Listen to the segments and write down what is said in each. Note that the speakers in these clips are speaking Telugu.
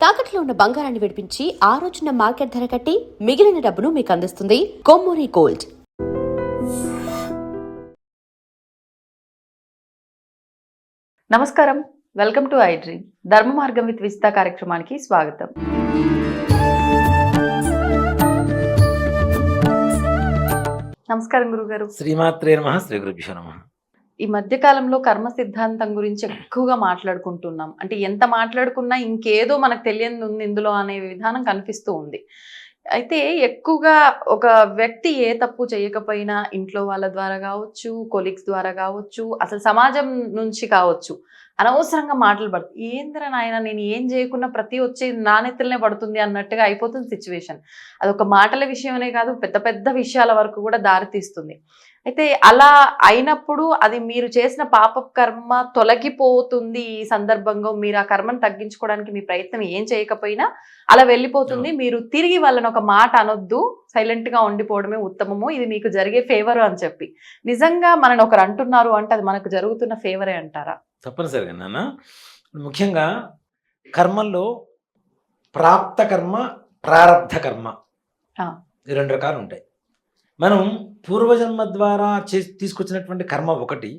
తాకట్లో ఉన్న బంగారాన్ని విడిపించి ఆ రోజున మార్కెట్ ధర కట్టి మిగిలిన డబ్బును మీకు అందిస్తుంది కొమ్మూరి గోల్డ్. నమస్కారం, వెల్కమ్ టు ఐ డ్రీమ్. ధర్మ మార్గం విత్ విజిత కార్యక్రమానికి స్వాగతం. నమస్కారం గురుగారు. శ్రీమాత్రే నమః. శ్రీ గురుభ్యో నమః. ఈ మధ్య కాలంలో కర్మ సిద్ధాంతం గురించి ఎక్కువగా మాట్లాడుకుంటున్నాం. అంటే ఎంత మాట్లాడుకున్నా ఇంకేదో మనకు తెలియని ఉంది ఇందులో అనే విధానం కనిపిస్తూ ఉంది. అయితే ఎక్కువగా ఒక వ్యక్తి ఏ తప్పు చేయకపోయినా ఇంట్లో వాళ్ళ ద్వారా కావచ్చు, కొలీగ్స్ ద్వారా కావచ్చు, అసలు సమాజం నుంచి కావచ్చు, అనవసరంగా మాటలు పడుతుంది. ఏందిరా నాయన, నేను ఏం చేయకున్నా ప్రతి వచ్చి నా నెత్తులనే పడుతుంది అన్నట్టుగా అయిపోతుంది సిచ్యువేషన్. అదొక మాటల విషయమనే కాదు, పెద్ద పెద్ద విషయాల వరకు కూడా దారితీస్తుంది. అయితే అలా అయినప్పుడు అది మీరు చేసిన పాప కర్మ తొలగిపోతుంది. ఈ సందర్భంగా మీరు ఆ కర్మను తగ్గించుకోవడానికి మీ ప్రయత్నం ఏం చేయకపోయినా అలా వెళ్ళిపోతుంది. మీరు తిరిగి వాళ్ళని ఒక మాట అనొద్దు, సైలెంట్ గా ఉండిపోవడమే ఉత్తమము, ఇది మీకు జరిగే ఫేవర్ అని చెప్పి. నిజంగా మనని ఒకరు అంటున్నారు అంటే అది మనకు జరుగుతున్న ఫేవరే అంటారా? తప్పనిసరిగా నాన్న. ముఖ్యంగా కర్మల్లో ప్రాప్త కర్మ, ప్రారబ్ధ కర్మ, ఈ రెండు రకాలు ఉంటాయి. మనం పూర్వజన్మ ద్వారా తీసుకొచ్చినటువంటి కర్మ ఒకటి,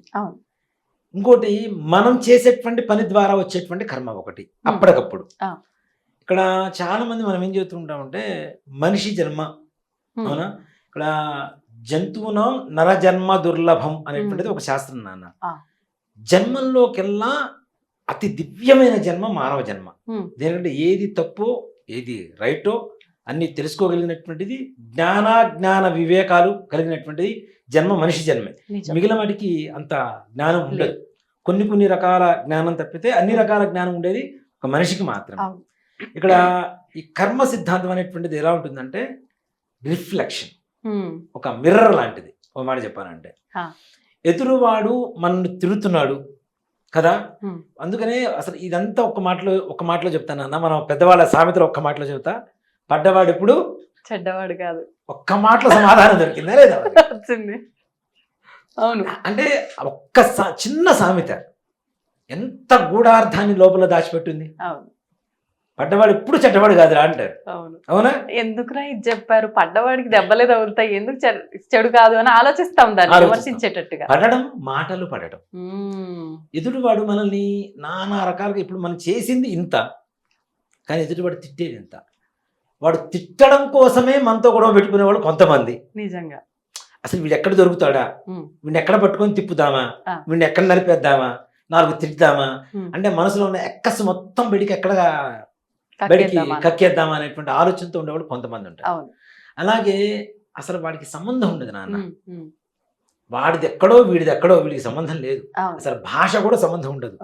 ఇంకోటి మనం చేసేటువంటి పని ద్వారా వచ్చేటువంటి కర్మ ఒకటి. అప్పటికప్పుడు ఇక్కడ చాలా మంది మనం ఏం చేస్తుంటామంటే మనిషి జన్మ, అవునా, ఇక్కడ జంతువున నరజన్మ దుర్లభం అనేటువంటిది ఒక శాస్త్రం నాన్న. జన్మంలోకెల్లా అతి దివ్యమైన జన్మ మానవ జన్మ. దేనికంటే ఏది తప్పో ఏది రైటో అన్ని తెలుసుకోగలిగినటువంటిది, జ్ఞాన వివేకాలు కలిగినటువంటిది జన్మ మనిషి జన్మే. మిగిలిన వాటికి అంత జ్ఞానం ఉండదు. కొన్ని రకాల జ్ఞానం తప్పితే అన్ని రకాల జ్ఞానం ఉండేది ఒక మనిషికి మాత్రమే. ఇక్కడ ఈ కర్మ సిద్ధాంతం అనేటువంటిది ఎలా ఉంటుందంటే రిఫ్లెక్షన్, ఒక మిర్రర్ లాంటిది. ఒక మాట చెప్పాలంటే ఎదురువాడు మనల్ని తిరుగుతున్నాడు కదా, అందుకనే అసలు ఇదంతా ఒక మాటలో చెప్తాను అన్న. మనం పెద్దవాళ్ళ సామెతలు ఒక్క మాటలో చెబుతా, పడ్డవాడు ఇప్పుడు చెడ్డవాడు కాదు. ఒక్క మాటలో సమాధానం దొరికిందా లేదా? వచ్చింది. అవును. అంటే ఒక్క చిన్న సామెత ఎంత గూఢార్థాన్ని లోపల దాచిపెట్టింది. అవును. పడ్డవాడు ఇప్పుడు చెడ్డవాడు కాదురా అంటారు. అవును. అవునా? ఎందుకురా ఇది చెప్పారు, పడ్డవాడికి దెబ్బలే తగులుతాయి, ఎందుకు చెడు కాదు అని ఆలోచిస్తాం, దాన్ని విమర్శించేటట్టుగా. పడడం, మాటలు పడడం. ఎదుటివాడు మనల్ని నానా రకాలుగా, ఇప్పుడు మనం చేసింది ఇంత, కానీ ఎదుటివాడు తిట్టేది ఇంత. వాడు తిట్టడం కోసమే మనతో గొడవ పెట్టుకునేవాడు కొంతమంది. నిజంగా అసలు వీడు ఎక్కడ దొరుకుతాడా, వీడిని ఎక్కడ పట్టుకొని తిప్పుదామా, వీడిని ఎక్కడ నలిపేద్దామా, నాలుగు తిట్టుదామా అంటే మనసులో ఉన్న ఎక్కసు మొత్తం బయటికి ఎక్కడ బయటికి కక్కేద్దామా అనేటువంటి ఆలోచనతో ఉండేవాడు కొంతమంది ఉంటారు. అలాగే అసలు వాడికి సంబంధం ఉండదు నాన్న. వాడిది ఎక్కడో వీడిది ఎక్కడో, వీడికి సంబంధం లేదు. అసలు భాష కూడా సంబంధం ఉండదు.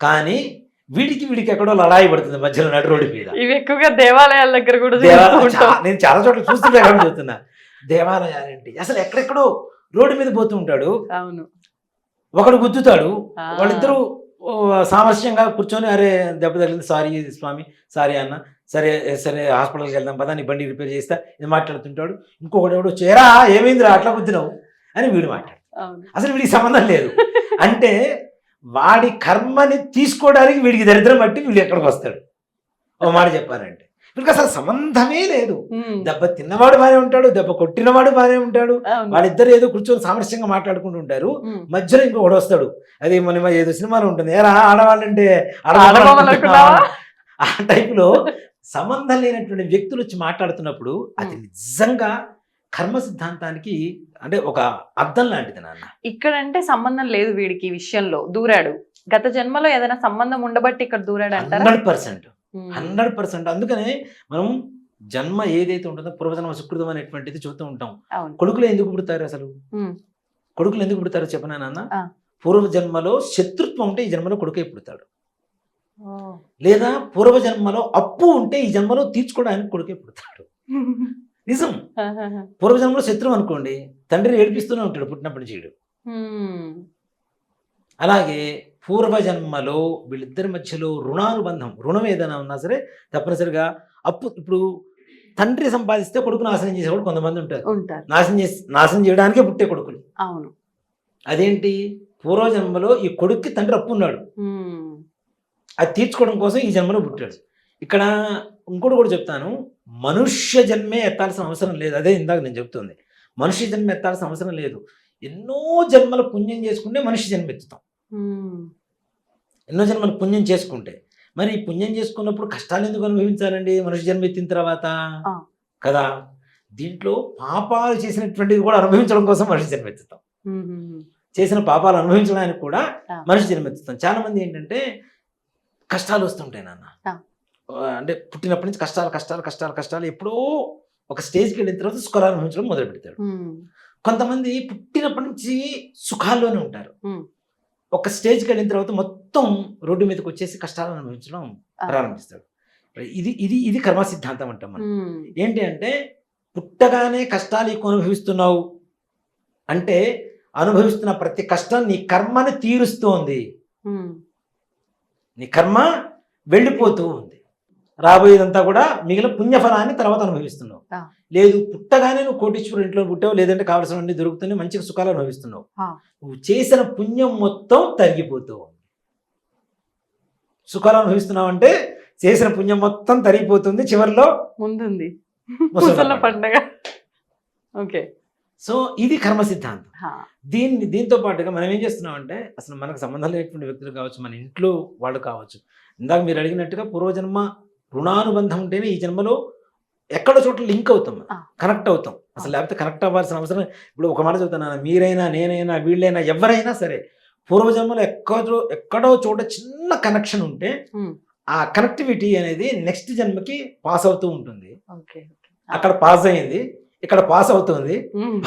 కానీ వీడికి ఎక్కడో లడాయి పడుతుంది మధ్యలో నడు రోడ్డు మీద. ఇవి ఎక్కువగా దేవాలయాల దగ్గర కూడా నేను చాలా చోట్ల చూస్తుంటే చెబుతున్నా. దేవాలయాలేంటి, అసలు ఎక్కడెక్కడో రోడ్డు మీద పోతూ ఉంటాడు, ఒకడు గుద్దుతాడు, వాళ్ళిద్దరూ సామరస్యంగా కూర్చొని అరే దెబ్బ తగిలింది, సారీ స్వామి, సారీ అన్న, సరే సరే హాస్పిటల్కి వెళ్దాం పదా, నీ బండి రిపేర్ చేస్తా, ఇది మాట్లాడుతుంటాడు. ఇంకొకటి ఎవడో చేరా ఏమైందిరా అట్లా గుద్దినావు అని వీడు మాట్లాడు. అసలు వీడికి సంబంధం లేదు. అంటే వాడి కర్మని తీసుకోవడానికి వీడికి దరిద్రం బట్టి వీడు ఎక్కడికి వస్తాడు. ఓ మాట చెప్పారంటే వీడికి అసలు సంబంధమే లేదు. దెబ్బ తిన్నవాడు బాగానే ఉంటాడు, దెబ్బ కొట్టినవాడు బాగానే ఉంటాడు, వాళ్ళిద్దరు ఏదో కూర్చొని సామరస్యంగా మాట్లాడుకుంటూ ఉంటారు. మధ్యలో ఇంకొకడు వస్తాడు, అది మన ఏదో సినిమాలో ఉంటుంది, ఏరా ఆడవాళ్ళంటే ఆ టైపులో సంబంధం లేనటువంటి వ్యక్తులు వచ్చి మాట్లాడుతున్నప్పుడు అది నిజంగా కర్మ సిద్ధాంతానికి అంటే ఒక అర్థం లాంటిది నాన్న. ఇక్కడంటే సంబంధం లేదు వీడికి, ఈ విషయంలో దూరాడు. గత జన్మలో ఏదైనా సంబంధం ఉండబట్టి ఇక్కడ దూరాడు అంటారా? 100%. అందుకనే మనం జన్మ ఏదైతే ఉంటుందో పూర్వజన్మ సుకృతం అనేటువంటిది చూస్తూ ఉంటాం. కొడుకులు ఎందుకు పుడతారు, అసలు కొడుకులు ఎందుకు పుడతారో చెప్పనా నాన్న? పూర్వజన్మలో శత్రుత్వం ఉంటే ఈ జన్మలో కొడుకే పుడతాడు, లేదా పూర్వజన్మలో అప్పు ఉంటే ఈ జన్మలో తీర్చుకోవడానికి కొడుకే పుడతాడు. నిజం. పూర్వజన్మలో శత్రువు అనుకోండి, తండ్రిని ఏడిపిస్తూనే ఉంటాడు పుట్టినప్పటి చేయడు. అలాగే పూర్వజన్మలో వీళ్ళిద్దరి మధ్యలో రుణానుబంధం, రుణం ఏదైనా ఉన్నా సరే తప్పనిసరిగా అప్పు. ఇప్పుడు తండ్రి సంపాదిస్తే కొడుకు నాశనం చేసేవాడు కొంతమంది ఉంటారు. నాశనం చేయడానికే పుట్టే కొడుకులు. అవును. అదేంటి, పూర్వజన్మలో ఈ కొడుక్కి తండ్రి అప్పు ఉన్నాడు, అది తీర్చుకోవడం కోసం ఈ జన్మలో పుట్టాడు. ఇక్కడ ఇంకోటి కూడా చెప్తాను, మనుష్య జన్మే ఎత్తాల్సిన అవసరం లేదు. అదే ఇందాక నేను చెప్తుంది, మనుష్య జన్మ ఎత్తాల్సిన అవసరం లేదు. ఎన్నో జన్మల పుణ్యం చేసుకుంటే మనిషి జన్మ ఎత్తుతాం. ఎన్నో జన్మల పుణ్యం చేసుకుంటే. మరి ఈ పుణ్యం చేసుకున్నప్పుడు కష్టాలు ఎందుకు అనుభవించాలండి మనిషి జన్మ ఎత్తిన తర్వాత? కదా, దీంట్లో పాపాలు చేసినటువంటిది కూడా అనుభవించడం కోసం మనిషి జన్మ ఎత్తుతాం. చేసిన పాపాలు అనుభవించడానికి కూడా మనిషి జన్మ ఎత్తుతాం. చాలా మంది ఏంటంటే కష్టాలు వస్తుంటాయి నాన్న, అంటే పుట్టినప్పటి నుంచి కష్టాలు కష్టాలు కష్టాలు కష్టాలు, ఎప్పుడో ఒక స్టేజ్కి వెళ్ళిన తర్వాత సుఖాలు అనుభవించడం మొదలు పెడతాడు. కొంతమంది పుట్టినప్పటి నుంచి సుఖాల్లోనే ఉంటారు, ఒక స్టేజ్కి వెళ్ళిన తర్వాత మొత్తం రోడ్డు మీదకి వచ్చేసి కష్టాలను అనుభవించడం ప్రారంభిస్తాడు. ఇది ఇది ఇది కర్మ సిద్ధాంతం అంటాం మనం. ఏంటి అంటే పుట్టగానే కష్టాలు ఎక్కువ అనుభవిస్తున్నావు అంటే అనుభవిస్తున్న ప్రతి కష్టం నీ కర్మని తీరుస్తోంది, నీ కర్మ వెళ్ళిపోతూ ఉంది, రాబోయేదంతా కూడా మిగిలిన పుణ్యఫలాన్ని తర్వాత అనుభవిస్తున్నావు. లేదు, పుట్టగానే నువ్వు కోటీశ్వరుడు ఇంట్లో పుట్టావు, లేదంటే కావాల్సినవన్నీ దొరుకుతున్నాయి, మంచిగా సుఖాలు అనుభవిస్తున్నావు, నువ్వు చేసిన పుణ్యం మొత్తం తరిగిపోతూ ఉంది. సుఖాలు అనుభవిస్తున్నావు అంటే చేసిన పుణ్యం మొత్తం తరిగిపోతుంది, చివరిలో ముందుంది ముసలి పండగ. ఓకే, సో ఇది కర్మ సిద్ధాంతం. దీంతో పాటుగా మనం ఏం చేస్తున్నాం అంటే అసలు మనకు సంబంధం లేనటువంటి వ్యక్తులు కావచ్చు, మన ఇంట్లో వాళ్ళు కావచ్చు, ఇందాక మీరు అడిగినట్టుగా పూర్వజన్మ రుణానుబంధం ఉంటేనే ఈ జన్మలో ఎక్కడో చోట్ల లింక్ అవుతాం, కనెక్ట్ అవుతాం. అసలు లేకపోతే కనెక్ట్ అవ్వాల్సిన అవసరం. ఇప్పుడు ఒక మాట చెప్తాను, మీరైనా నేనైనా వీళ్ళైనా ఎవరైనా సరే పూర్వజన్మలో ఎక్కడో చోట చిన్న కనెక్షన్ ఉంటే ఆ కనెక్టివిటీ అనేది నెక్స్ట్ జన్మకి పాస్ అవుతూ ఉంటుంది. అక్కడ పాస్ అయింది, ఇక్కడ పాస్ అవుతుంది,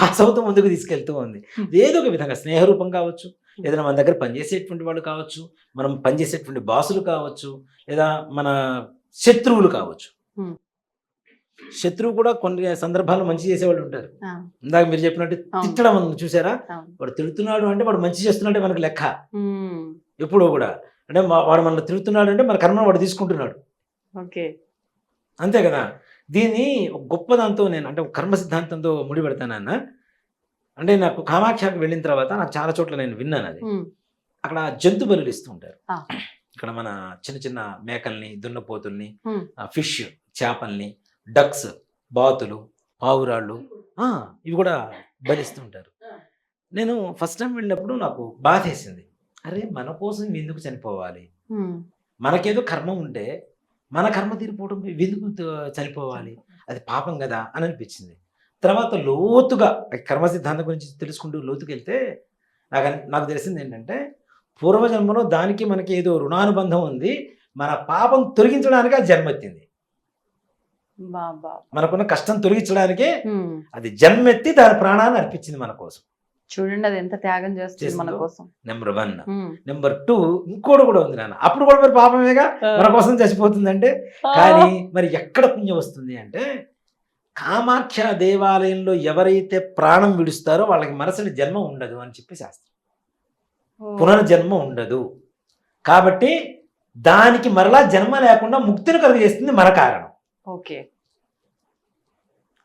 పాస్ అవుతూ ముందుకు తీసుకెళ్తూ ఉంది. ఏదో ఒక విధంగా స్నేహరూపం కావచ్చు, ఏదైనా మన దగ్గర పనిచేసేటువంటి వాళ్ళు కావచ్చు, మనం పనిచేసేటువంటి బాసులు కావచ్చు, లేదా మన శత్రువులు కావచ్చు. శత్రువు కూడా కొన్ని సందర్భాల్లో మంచి చేసేవాళ్ళు ఉంటారు. ఇందాక మీరు చెప్పినట్టు తిట్టడం చూసారా, వాడు తిడుతున్నాడు అంటే వాడు మంచి చేస్తున్నాడే మనకు లెక్క ఎప్పుడూ కూడా. అంటే వాడు మనల్ని తిడుతున్నాడు అంటే మన కర్మను వాడు తీసుకుంటున్నాడు, అంతే కదా. దీన్ని ఒక గొప్ప దాంతో నేను అంటే కర్మ సిద్ధాంతంతో ముడి పెడతానన్న. అంటే నాకు కామాఖ్యకి వెళ్ళిన తర్వాత నాకు చాలా చోట్ల నేను విన్నాను అది. అక్కడ జంతు బలులు ఇస్తూ ఉంటారు. ఇక్కడ మన చిన్న చిన్న మేకల్ని, దున్నపోతుల్ని, ఫిష్ చేపల్ని, డక్స్, బాతులు, పావురాళ్ళు, ఇవి కూడా బలిస్తూ ఉంటారు. నేను ఫస్ట్ టైం వెళ్ళినప్పుడు నాకు బాధేసింది. అరే మన కోసం ఎందుకు చనిపోవాలి, మనకేదో కర్మ ఉంటే మన కర్మ తీరిపోవడం ఎందుకు చనిపోవాలి, అది పాపం కదా అని అనిపించింది. తర్వాత లోతుగా కర్మ సిద్ధాంతం గురించి తెలుసుకుంటూ లోతుకి వెళ్తే నాకు తెలిసింది ఏంటంటే పూర్వజన్మలో దానికి మనకి ఏదో రుణానుబంధం ఉంది, మన పాపం తొలగించడానికి అది జన్మెత్తింది. మనకున్న కష్టం తొలగించడానికి అది జన్మెత్తి దాని ప్రాణాన్ని అర్పించింది మన కోసం. చూడండి అది ఎంత త్యాగం చేస్తుంది మన కోసం. నెంబర్ 1. నెంబర్ 2 ఇంకోటి కూడా ఉంది నాన్న, అప్పుడు కూడా మరి పాపమేగా మన కోసం చచ్చిపోతుందంటే. కానీ మరి ఎక్కడ పుణ్యం వస్తుంది అంటే కామాఖ్య దేవాలయంలో ఎవరైతే ప్రాణం విడుస్తారో వాళ్ళకి మరుసటి జన్మ ఉండదు అని చెప్పి శాస్త్రం. పునర్జన్మ ఉండదు కాబట్టి దానికి మరలా జన్మ లేకుండా ముక్తిని కలుగజేస్తుంది మన కారణం.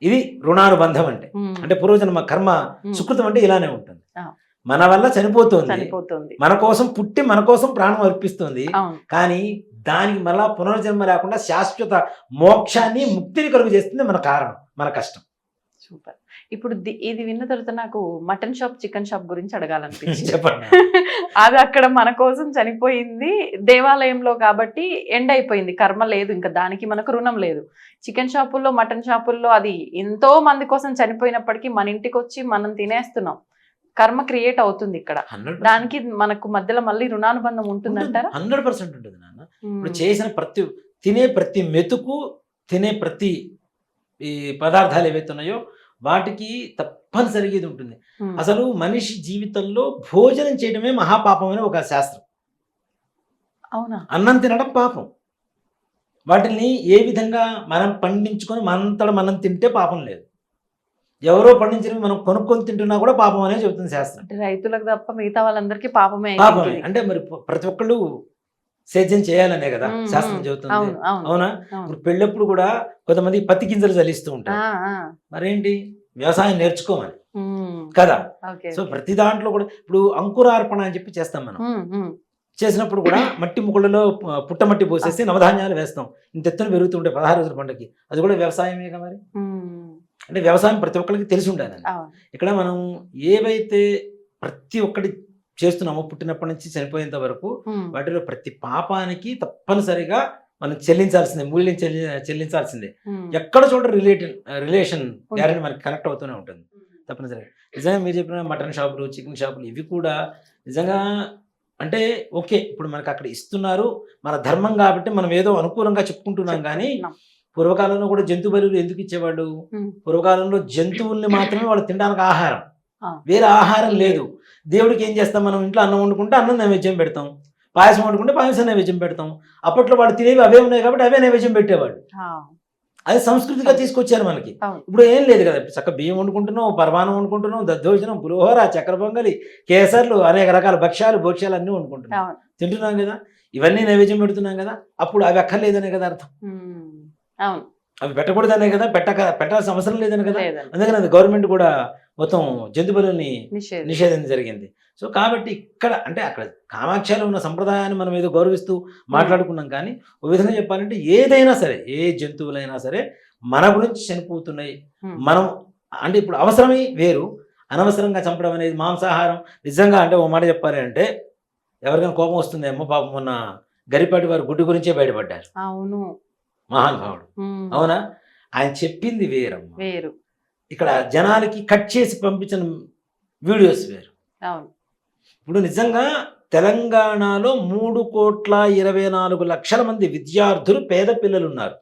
ఇది రుణానుబంధం అంటే. అంటే పూర్వజన్మ కర్మ సుకృతం అంటే ఇలానే ఉంటుంది. మన వల్ల చనిపోతుంది, మన కోసం పుట్టి మన కోసం ప్రాణం అర్పిస్తుంది, కానీ దానికి మళ్ళా పునర్జన్మ లేకుండా శాశ్వత మోక్షాన్ని, ముక్తిని కలుగు చేస్తుంది మన కారణం, మన కష్టం. సూపర్. ఇప్పుడు ఇది విన్న తర్వాత నాకు మటన్ షాప్, చికెన్ షాప్ గురించి అడగాలనిపించింది. చెప్పండి. అది అక్కడ మన కోసం చనిపోయింది దేవాలయంలో కాబట్టి ఎండ్ అయిపోయింది, కర్మ లేదు, ఇంకా దానికి మనకు రుణం లేదు. చికెన్ షాపుల్లో, మటన్ షాపుల్లో అది ఎంతో మంది కోసం చనిపోయినప్పటికీ మన ఇంటికి వచ్చి మనం తినేస్తున్నాం, కర్మ క్రియేట్ అవుతుంది ఇక్కడ. దానికి మనకు మధ్యలో మళ్ళీ రుణానుబంధం ఉంటుందంటారా? 100% ఉంటుంది నాన్న. ఇప్పుడు చేసిన తినే ప్రతి మెతుకు, తినే ప్రతి ఈ పదార్థాలు ఏవైతే ఉన్నాయో వాటికి తప్పనిసరిగా ఇది ఉంటుంది. అసలు మనిషి జీవితంలో భోజనం చేయడమే మహాపాపం అని ఒక శాస్త్రం. అవునా? అన్నం తినడం పాపం. వాటిని ఏ విధంగా మనం పండించుకొని మనంతట మనం తింటే పాపం లేదు. ఎవరో పండించినవి మనం కొనుక్కొని తింటున్నా కూడా పాపం అనే చెబుతుంది శాస్త్రం. రైతులకు తప్ప మిగతా వాళ్ళందరికీ పాపమే. అంటే మరి ప్రతి ఒక్కళ్ళు సేద్యం చేయాలనే కదా శాస్త్రం చెబుతుంది. అవునా? ఇప్పుడు పెళ్ళప్పుడు కూడా కొంతమంది పత్తి గింజలు చల్లిస్తూ ఉంటారు. మరేంటి, వ్యవసాయం చేసినప్పుడు కూడా మట్టి ముక్కలలో పుట్టమట్టి పోసేసి నవధాన్యాలు వేస్తాం. ఇంత ఎత్తున పెరుగుతుంటాయి 16 రోజుల పండుగకి. అది కూడా వ్యవసాయమే కదా మరి. అంటే వ్యవసాయం ప్రతి ఒక్కరికి తెలిసి ఉండాలి. ఇక్కడ మనం ఏవైతే ప్రతి ఒక్కటి చేస్తున్నామో పుట్టినప్పటి నుంచి చనిపోయేంత వరకు వాటిలో ప్రతి పాపానికి తప్పనిసరిగా మనం చెల్లించాల్సిందే, మూల్యం చెల్లించాల్సిందే. ఎక్కడ చూడ రిలేషన్ గ్యారెంటీ మనకి కనెక్ట్ అవుతూనే ఉంటుంది తప్పనిసరిగా. నిజంగా మీరు చెప్పిన మటన్ షాపులు, చికెన్ షాపులు ఇవి కూడా నిజంగా అంటే ఓకే, ఇప్పుడు మనకు అక్కడ ఇస్తున్నారు, మన ధర్మం కాబట్టి మనం ఏదో అనుకూలంగా చెప్పుకుంటున్నాం. కానీ పూర్వకాలంలో కూడా జంతు బలులు ఎందుకు ఇచ్చేవాళ్ళు? పూర్వకాలంలో జంతువుల్ని మాత్రమే వాళ్ళు తినడానికి ఆహారం, వేరే ఆహారం లేదు. దేవుడికి ఏం చేస్తాం, మనం ఇంట్లో అన్నం వండుకుంటే అన్నం నైవేద్యం పెడతాం, పాయసం వండుకుంటే పాయసం నైవేద్యం పెడతాం. అప్పట్లో వాళ్ళు తినేవి అవే ఉన్నాయి కాబట్టి అవే నైవేద్యం పెట్టేవాళ్ళు. అది సంస్కృతిగా తీసుకొచ్చారు మనకి. ఇప్పుడు ఏం లేదు కదా, చక్క బియ్యం వండుకుంటున్నాం, పరమాణం వండుకుంటున్నాం, దద్దోజనం, పులిహోర, చక్కెర పొంగలి, కేసర్లు, అనేక రకాల భక్ష్యాలు భోక్ష్యాలు అన్నీ వండుకుంటున్నాం, తింటున్నాం కదా. ఇవన్నీ నైవేద్యం పెడుతున్నాం కదా. అప్పుడు అవి అక్కర్లేదనే కదా అర్థం. అవి పెట్టకూడదనే కదా, పెట్టాల్సిన అవసరం లేదనే కదా. అందుకని అది గవర్నమెంట్ కూడా మొత్తం జంతు బలుల్ని నిషేధించడం జరిగింది. సో కాబట్టి ఇక్కడ అంటే అక్కడ కామాఖ్యలో ఉన్న సంప్రదాయాన్ని మనం ఏదో గౌరవిస్తూ మాట్లాడుకున్నాం. కానీ ఒక విధంగా చెప్పాలంటే ఏదైనా సరే, ఏ జంతువులైనా సరే మన గురించి చనిపోతున్నాయి. మనం అంటే ఇప్పుడు అవసరమే వేరు, అనవసరంగా చంపడం అనేది మాంసాహారం. నిజంగా అంటే ఓ మాట చెప్పాలి అంటే ఎవరికైనా కోపం వస్తుంది. అమ్మ పాపం మొన్న గరిపాటి వారు గుడ్డు గురించే బయటపడ్డారు. అవును, మహానుభావుడు. అవునా, ఆయన చెప్పింది వేరు, ఇక్కడ జనాలకి కట్ చేసి పంపించిన వీడియోస్ వేరు. ఇప్పుడు నిజంగా తెలంగాణలో 3,24,00,000 మంది విద్యార్థులు, పేద పిల్లలు ఉన్నారు.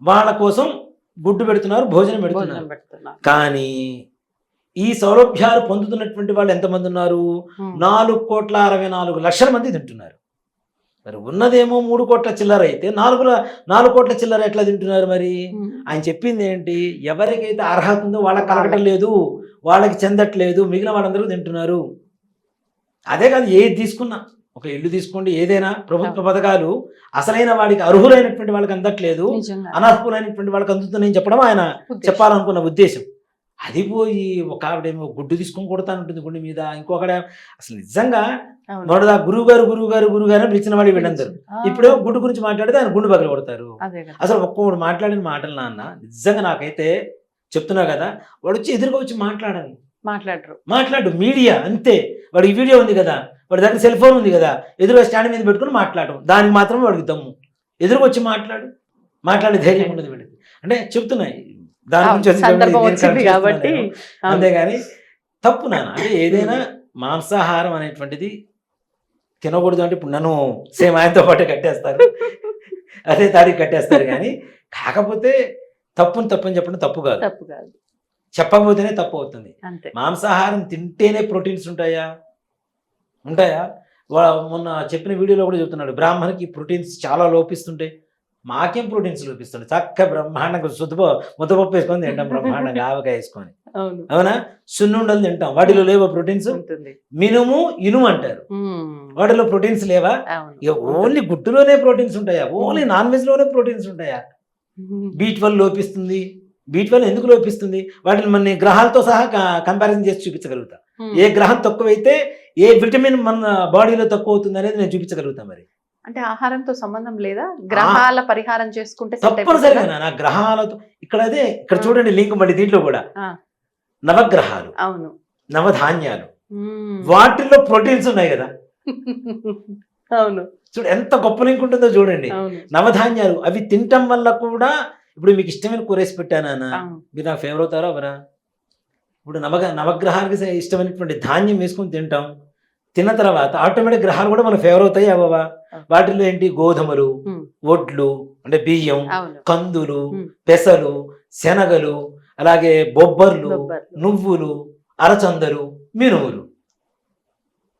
వాళ్ళ కోసం గుడ్డు పెడుతున్నారు, భోజనం పెడుతున్నారు. కానీ ఈ సౌలభ్యాలు పొందుతున్నటువంటి వాళ్ళు ఎంతమంది ఉన్నారు? 4,64,00,000 మంది తింటున్నారు. మరి ఉన్నదేమో 3 కోట్ల చిల్లర అయితే 4 కోట్ల చిల్లర ఎట్లా తింటున్నారు మరి? ఆయన చెప్పింది ఏంటి? ఎవరికైతే అర్హత ఉందో వాళ్ళకి కలగటం లేదు, వాళ్ళకి చెందట్లేదు, మిగిలిన వాళ్ళందరూ తింటున్నారు. అదే కాదు, ఏది తీసుకున్నా, ఒక ఇల్లు తీసుకోండి, ఏదైనా ప్రభుత్వ పథకాలు అసలైన వాడికి అర్హులైనటువంటి వాళ్ళకి అందట్లేదు, అనర్హులైనటువంటి వాళ్ళకి అందుతుందని చెప్పడం ఆయన చెప్పాలనుకున్న ఉద్దేశం. అది పోయి ఒక ఆవిడేమో గుడ్డు తీసుకొని కొడతాను ఉంటుంది గుండె మీద, ఇంకొకడ అసలు నిజంగా మొదట గురువు గారు పిలిచిన వాడి వీళ్ళందరూ ఇప్పుడే గుడ్డు గురించి మాట్లాడితే ఆయన గుండు పగల కొడతారు. అసలు ఒక్కొక్కడు మాట్లాడిన మాటలు నాన్న నిజంగా నాకైతే చెప్తున్నా కదా, వాడు వచ్చి ఎదురుగా వచ్చి మాట్లాడు మీడియా అంతే. వాడికి వీడియో ఉంది కదా, వాడి దగ్గర సెల్ ఫోన్ ఉంది కదా, ఎదురుగా స్టాండ్ మీద పెట్టుకుని మాట్లాడడం, దానికి మాత్రమే వాడికి దమ్ము. ఎదురుగా వచ్చి మాట్లాడే ధైర్యం ఉండదు వీడికి. అంటే చెప్తున్నాయి దాని గురించి కాబట్టి. అంతేగాని తప్పు నాన్న. అంటే ఏదైనా మాంసాహారం అనేటువంటిది తినకూడదు అంటే ఇప్పుడు నన్ను సేమ్ ఆయనతో పాటు కట్టేస్తారు, అదే తాడికి కట్టేస్తారు. కానీ కాకపోతే తప్పుని చెప్పడం తప్పు కాదు, చెప్పకపోతేనే తప్పు అవుతుంది. మాంసాహారం తింటేనే ప్రోటీన్స్ ఉంటాయా? మొన్న చెప్పిన వీడియోలో కూడా చెప్తున్నాడు, బ్రాహ్మణికి ప్రోటీన్స్ చాలా లోపిస్తుంటాయి. మాకేం ప్రోటీన్స్ లోపిస్తుంది? చక్క బ్రహ్మాండంగా ముద్దపప్పు వేసుకొని తింటాం, బ్రహ్మాండంగా ఆవకాయ వేసుకొని. అవునా, సున్నుండలు తింటాం, వాటిలో లేవా ప్రోటీన్స్? మినుము, ఇనుము అంటారు, వాటిలో ప్రోటీన్స్ లేవా? ఇక ఓన్లీ గుడ్డులోనే ప్రోటీన్స్ ఉంటాయా? ఓన్లీ నాన్ వెజ్ లోనే ప్రోటీన్స్ ఉంటాయా? B12 లోపిస్తుంది. B12 ఎందుకు లోపిస్తుంది? వాటిని మన గ్రహాలతో సహా కంపారిజన్ చేసి చూపించగలుగుతా. ఏ గ్రహం తక్కువైతే ఏ విటమిన్ మన బాడీలో తక్కువ అవుతుంది అనేది నేను చూపించగలుగుతా. మరి అంటే ఆహారంతో సంబంధం లేదా? గ్రహాల పరిహారం చేసుకుంటే తప్పనిసరిగా నా గ్రహాలతో ఇక్కడ చూడండి లింక్ మళ్ళీ దీంట్లో కూడా నవగ్రహాలు, అవును, నవధాన్యాలు, వాటిల్లో ప్రోటీన్స్ ఉన్నాయి కదా. అవును, చూడు ఎంత గొప్ప లింక్ ఉంటుందో చూడండి. నవధాన్యాలు అవి తినటం వల్ల కూడా, ఇప్పుడు మీకు ఇష్టమైన కూరేసి పెట్టానా, మీరు నాకు ఫేవర్ అవుతారా అవరా? ఇప్పుడు నవగ్రహాలకి ఇష్టమైనటువంటి ధాన్యం వేసుకొని తింటాం, తిన్న తర్వాత ఆటోమేటిక్ గ్రహాలు కూడా మనకు ఫేవర్ అవుతాయి అవ్వవా? వాటిలో ఏంటి? గోధుమలు, ఒడ్లు అంటే బియ్యం, కందులు, పెసలు, శనగలు, అలాగే బొబ్బర్లు, నువ్వులు, అరచందలు, మినుములు,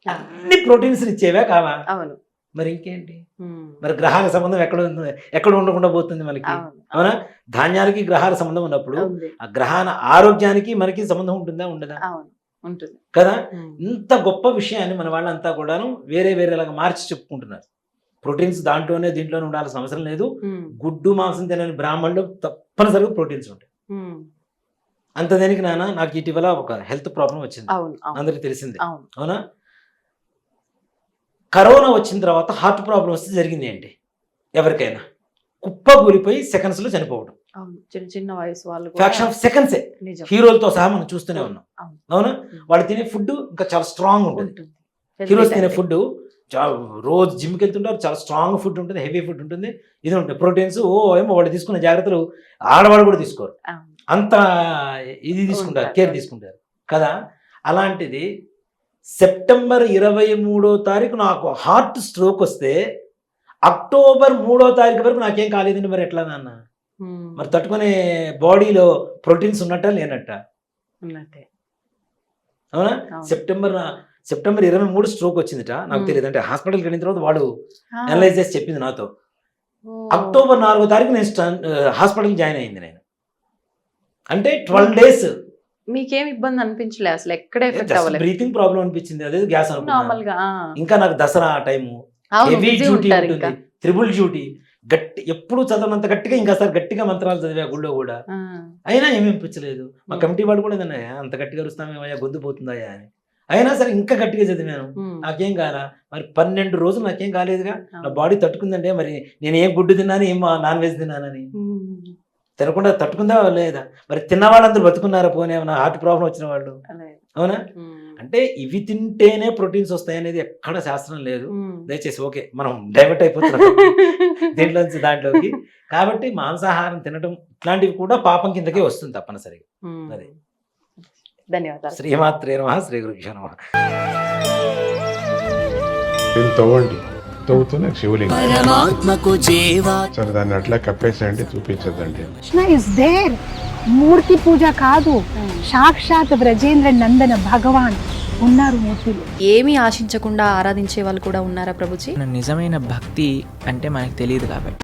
అన్ని ప్రోటీన్స్ ఇచ్చేవే కావా? మరి ఇంకేంటి? మరి గ్రహాల సంబంధం ఎక్కడ ఉండకుండా పోతుంది మనకి? అవునా, ధాన్యాలకి గ్రహాల సంబంధం ఉన్నప్పుడు ఆ గ్రహాల ఆరోగ్యానికి మనకి సంబంధం ఉంటుందా? ఉండదా? ఉంటుంది కదా. ఇంత గొప్ప విషయాన్ని మన వాళ్ళంతా కూడాను వేరేలాగా మార్చి చెప్పుకుంటున్నారు. ప్రోటీన్స్ దీంట్లోనే ఉండాల్సిన అవసరం లేదు. గుడ్డు మాంసం తినని బ్రాహ్మణులు తప్పనిసరిగా ప్రోటీన్స్ ఉంటాయి. అంత దేనికి నాన్న, నాకు ఇటీవల ఒక హెల్త్ ప్రాబ్లం వచ్చింది, అందరికి తెలిసిందే. అవునా, కరోనా వచ్చిన తర్వాత హార్ట్ ప్రాబ్లం వస్తే జరిగింది ఏంటి ఎవరికైనా? కుప్ప కూలిపోయి సెకండ్స్లో చనిపోవడం. అవును, చిన్న చిన్న వయసు వాళ్ళు ఫ్రాక్షన్ ఆఫ్ సెకండ్సే. నిజం. హీరోలతో సహా మనం చూస్తూనే ఉన్నాం. అవును. అవునా? వాళ్ళు తినే ఫుడ్ ఇంకా చాలా స్ట్రాంగ్ ఉంటుంది. ఉంటుంది. హీరోస్ తినే ఫుడ్ రోజు జిమ్కి వెళ్తుంటారు, చాలా స్ట్రాంగ్ ఫుడ్ ఉంటుంది, హెవీ ఫుడ్ ఉంటుంది, ఇది ఉంటుంది, ప్రోటీన్స్ ఏమో వాళ్ళు తీసుకునే జాగ్రత్తలు ఆడవాళ్ళు కూడా తీసుకోరు, అవును. అంత ఇది తీసుకుంటారు, ఉంటారు. కేర్ తీసుకుంటారు కదా. అలాంటిది సెప్టెంబర్ 23వ తారీఖు నాకు హార్ట్ స్ట్రోక్ వస్తే అక్టోబర్ 3వ తారీఖు వరకు నాకేం కాలేదండి. మరి ఎట్లా నాన్న? మరి తట్టుకునే బాడీలో ప్రోటీన్స్ ఉన్నట్ట లేనట్ట? ఉన్నట్టే. అవునా? అవును. సెప్టెంబర్ 23 స్ట్రోక్ వచ్చిందిట, నాకు తెలియదు. అంటే హాస్పిటల్కి వెళ్ళిన తర్వాత వాడు ఆ. అనలైజ్ చేసి చెప్పింది నాతో. ఓ. అక్టోబర్ 4వ తారీఖు నేను హాస్పిటల్ జాయిన్ అయింది నేను. అంటే 12 days. మీకేం ఇబ్బంది అనిపించలే అసలు? ఎక్కడ ఎఫెక్ట్ అవ్వలేదు? బ్రీతింగ్ ప్రాబ్లం అనిపించింది, అదే గ్యాస్ నార్మల్ గా. ఇంకా నాకు దసరా ఆ టైము అవును, హెవీ busy డ్యూటీ ఉంటారు ఉంటుంది, ఇంకా. త్రిబుల్ డ్యూటీ, గట్టి ఎప్పుడు చదవనంత గట్టిగా ఇంకా సార్ గట్టిగా మంత్రాలు చదివా గుళ్ళో కూడా, ఆ. అయినా ఏమీ అనిపించలేదు. మా కమిటీ వాడు కూడా ఏదన్నాయా అంత గట్టిగా అరుస్తామేమయ్యా గొంతు పోతుందయ్యా అని, అయినా సరే ఇంకా గట్టిగా చదివాను, నాకేం కాలా. మరి 12 రోజులు నాకేం కాలేదుగా, నా బాడీ తట్టుకుందంటే మరి నేను ఏం గుడ్డు తిన్నాను, ఏం నాన్ వెజ్ తిన్నానని. తినకుండా తట్టుకుందా లేదా? మరి తిన్న వాళ్ళందరూ బతుకున్నారా? పోనీ ఏమన్నా హార్ట్ ప్రాబ్లం వచ్చిన వాళ్ళు? అవునా? అంటే ఇవి తింటేనే ప్రోటీన్స్ వస్తాయి అనేది ఎక్కడ శాస్త్రం లేదు. దయచేసి ఓకే, మనం డైవర్ట్ అయిపోతున్నాం దీంట్లోంచి దాంట్లోకి. కాబట్టి మాంసాహారం తినడం ఇట్లాంటివి కూడా పాపం కిందకే వస్తుంది తప్పనిసరిగా. అది. ధన్యవాదాలు. శ్రీమాత్రే నమః, శ్రీ గురుభ్యో నమః. దీన్ని తవ్వండి, తవ్వుతూనే శివలింగం. పరమాత్మకు జీవా సరే దాన్ని అట్లా కప్పేసేయండి, చూపించదండి. Krishna is there. మూర్తి పూజ కాదు, సాక్షాత్ బ్రజేంద్ర నందన భగవాన్ ఉన్నారు మూర్తిలో. ఏమీ ఆశించకుండా ఆరాధించే వాళ్ళు కూడా ఉన్నారా ప్రభుజీ? నిజమైన భక్తి అంటే మనకు తెలియదు కాబట్టి